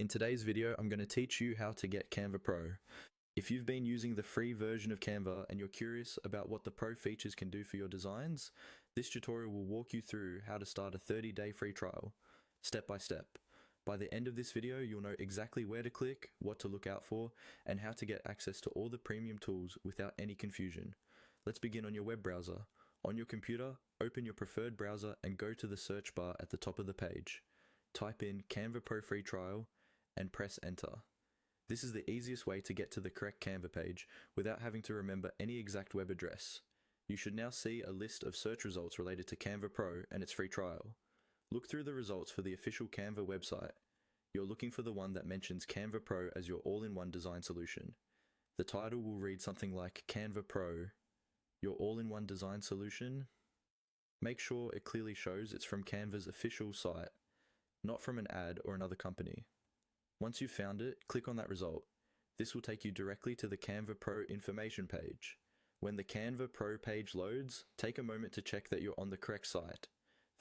In today's video, I'm going to teach you how to get Canva Pro. If you've been using the free version of Canva and you're curious about what the Pro features can do for your designs, this tutorial will walk you through how to start a 30-day free trial, step by step. By the end of this video, you'll know exactly where to click, what to look out for, and how to get access to all the premium tools without any confusion. Let's begin on your web browser. On your computer, open your preferred browser and go to the search bar at the top of the page. Type in Canva Pro free trial and press enter. This is the easiest way to get to the correct Canva page without having to remember any exact web address. You should now see a list of search results related to Canva Pro and its free trial. Look through the results for the official Canva website. You're looking for the one that mentions Canva Pro as your all-in-one design solution. The title will read something like Canva Pro, your all-in-one design solution. Make sure it clearly shows it's from Canva's official site, not from an ad or another company. Once you've found it, click on that result. This will take you directly to the Canva Pro information page. When the Canva Pro page loads, take a moment to check that you're on the correct site.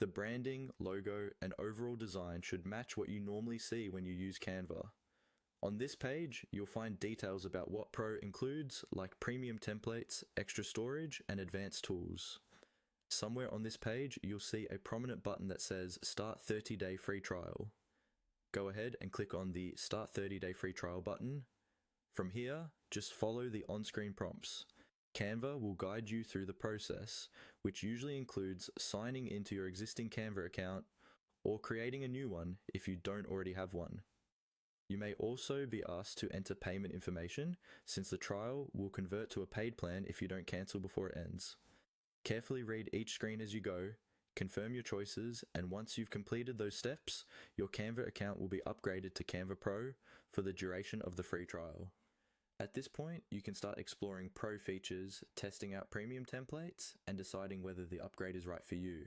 The branding, logo, and overall design should match what you normally see when you use Canva. On this page, you'll find details about what Pro includes, like premium templates, extra storage, and advanced tools. Somewhere on this page, you'll see a prominent button that says Start 30-Day Free Trial. Go ahead and click on the Start 30-Day Free Trial button. From here, just follow the on-screen prompts. Canva will guide you through the process, which usually includes signing into your existing Canva account or creating a new one if you don't already have one. You may also be asked to enter payment information, since the trial will convert to a paid plan if you don't cancel before it ends. Carefully read each screen as you go, confirm your choices, and once you've completed those steps, your Canva account will be upgraded to Canva Pro for the duration of the free trial. At this point, you can start exploring Pro features, testing out premium templates, and deciding whether the upgrade is right for you.